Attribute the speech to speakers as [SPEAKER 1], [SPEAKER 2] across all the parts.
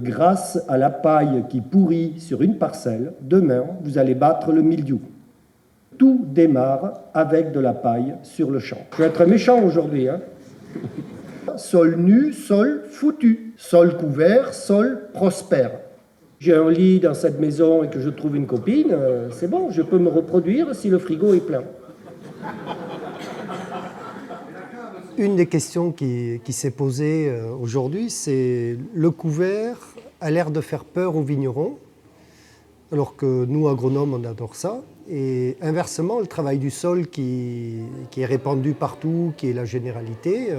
[SPEAKER 1] Grâce à la paille qui pourrit sur une parcelle, demain, vous allez battre le mildiou. Tout démarre avec de la paille sur le champ. Je vais être méchant aujourd'hui, hein. Sol nu, sol foutu. Sol couvert, sol prospère. J'ai un lit dans cette maison et que je trouve une copine, c'est bon, je peux me reproduire si le frigo est plein.
[SPEAKER 2] Une des questions qui s'est posée aujourd'hui, c'est le couvert a l'air de faire peur aux vignerons, alors que nous, agronomes, on adore ça. Et inversement, le travail du sol qui est répandu partout, qui est la généralité,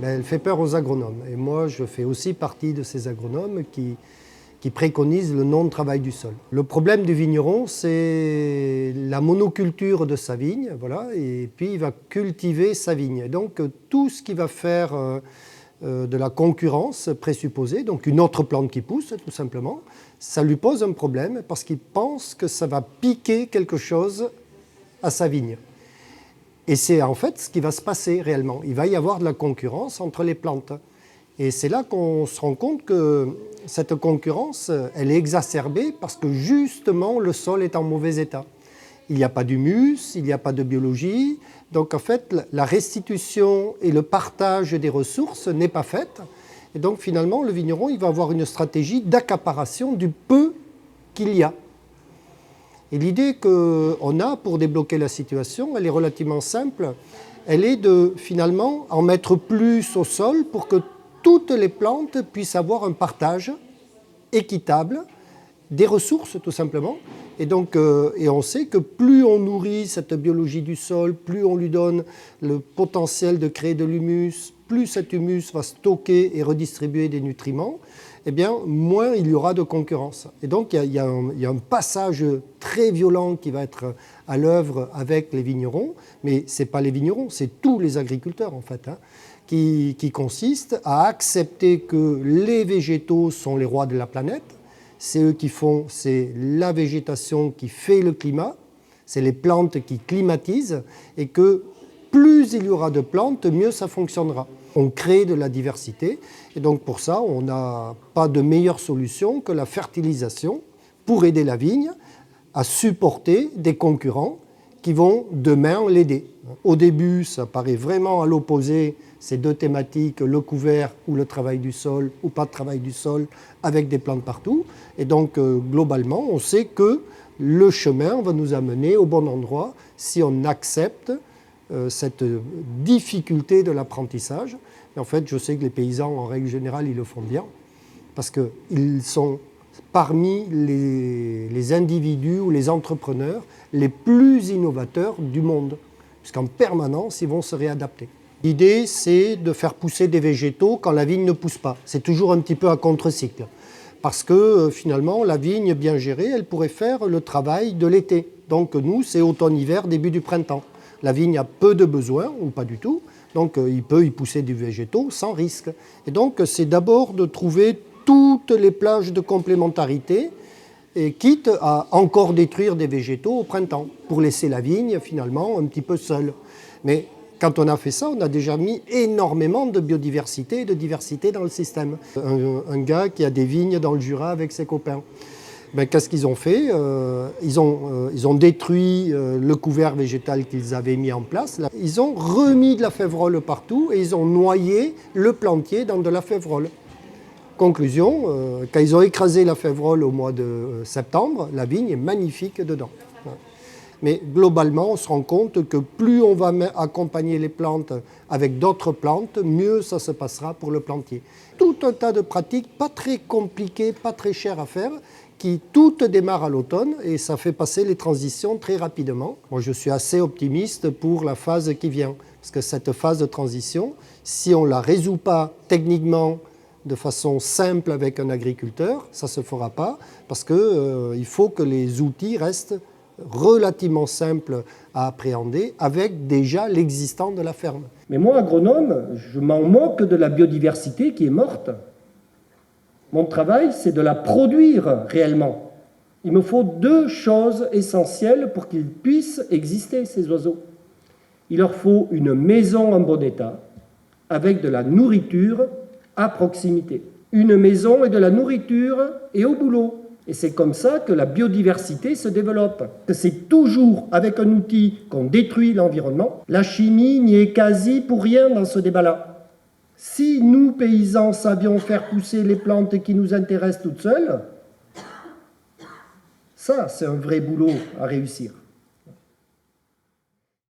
[SPEAKER 2] elle fait peur aux agronomes. Et moi, je fais aussi partie de ces agronomes qui préconisent le non-travail du sol. Le problème du vigneron, c'est la monoculture de sa vigne, voilà, et puis il va cultiver sa vigne. Et donc tout ce qui va faire de la concurrence présupposée, donc une autre plante qui pousse tout simplement, ça lui pose un problème parce qu'il pense que ça va piquer quelque chose à sa vigne. Et c'est en fait ce qui va se passer réellement. Il va y avoir de la concurrence entre les plantes. Et c'est là qu'on se rend compte que cette concurrence, elle est exacerbée parce que justement le sol est en mauvais état. Il n'y a pas d'humus, il n'y a pas de biologie. Donc en fait, la restitution et le partage des ressources n'est pas faite. Et donc finalement, le vigneron, il va avoir une stratégie d'accaparation du peu qu'il y a. Et l'idée qu'on a pour débloquer la situation, elle est relativement simple. Elle est de finalement en mettre plus au sol pour que toutes les plantes puissent avoir un partage équitable des ressources, tout simplement. Et donc, on sait que plus on nourrit cette biologie du sol, plus on lui donne le potentiel de créer de l'humus, plus cet humus va stocker et redistribuer des nutriments, eh bien, moins il y aura de concurrence. Et donc, il y a un passage très violent qui va être à l'œuvre avec les vignerons, mais ce n'est pas les vignerons, c'est tous les agriculteurs, en fait, hein, qui consiste à accepter que les végétaux sont les rois de la planète. C'est eux qui font, c'est la végétation qui fait le climat, c'est les plantes qui climatisent, et que plus il y aura de plantes, mieux ça fonctionnera. On crée de la diversité, et donc pour ça, on n'a pas de meilleure solution que la fertilisation pour aider la vigne à supporter des concurrents qui vont demain l'aider. Au début, ça paraît vraiment à l'opposé, ces deux thématiques, le couvert ou le travail du sol, ou pas de travail du sol, avec des plantes partout. Et donc, globalement, on sait que le chemin va nous amener au bon endroit si on accepte cette difficulté de l'apprentissage. Et en fait, je sais que les paysans, en règle générale, ils le font bien, parce qu'ils sont parmi les individus ou les entrepreneurs les plus innovateurs du monde, puisqu'en permanence, ils vont se réadapter. L'idée, c'est de faire pousser des végétaux quand la vigne ne pousse pas. C'est toujours un petit peu à contre-cycle, parce que finalement, la vigne bien gérée, elle pourrait faire le travail de l'été. Donc nous, c'est automne-hiver, début du printemps. La vigne a peu de besoins, ou pas du tout, donc il peut y pousser du végétaux sans risque. Et donc c'est d'abord de trouver toutes les plages de complémentarité, et quitte à encore détruire des végétaux au printemps, pour laisser la vigne finalement un petit peu seule. Mais quand on a fait ça, on a déjà mis énormément de biodiversité et de diversité dans le système. Un gars qui a des vignes dans le Jura avec ses copains, qu'est-ce qu'ils ont fait? Ils ont détruit le couvert végétal qu'ils avaient mis en place. Ils ont remis de la févrole partout et ils ont noyé le plantier dans de la févrole. Conclusion, quand ils ont écrasé la févrole au mois de septembre, la vigne est magnifique dedans. Mais globalement, on se rend compte que plus on va accompagner les plantes avec d'autres plantes, mieux ça se passera pour le plantier. Tout un tas de pratiques pas très compliquées, pas très chères à faire, qui toutes démarrent à l'automne et ça fait passer les transitions très rapidement. Moi, je suis assez optimiste pour la phase qui vient, parce que cette phase de transition, si on ne la résout pas techniquement, de façon simple avec un agriculteur, ça ne se fera pas, parce qu'il faut que les outils restent relativement simples à appréhender avec déjà l'existant de la ferme.
[SPEAKER 1] Mais moi, agronome, je m'en moque de la biodiversité qui est morte. Mon travail, c'est de la produire réellement. Il me faut deux choses essentielles pour qu'ils puissent exister, ces oiseaux. Il leur faut une maison en bon état, avec de la nourriture à proximité. une maison et de la nourriture et au boulot. Et c'est comme ça que la biodiversité se développe. Que c'est toujours avec un outil qu'on détruit l'environnement. La chimie n'y est quasi pour rien dans ce débat-là. Si nous, paysans, savions faire pousser les plantes qui nous intéressent toutes seules, ça, c'est un vrai boulot à réussir.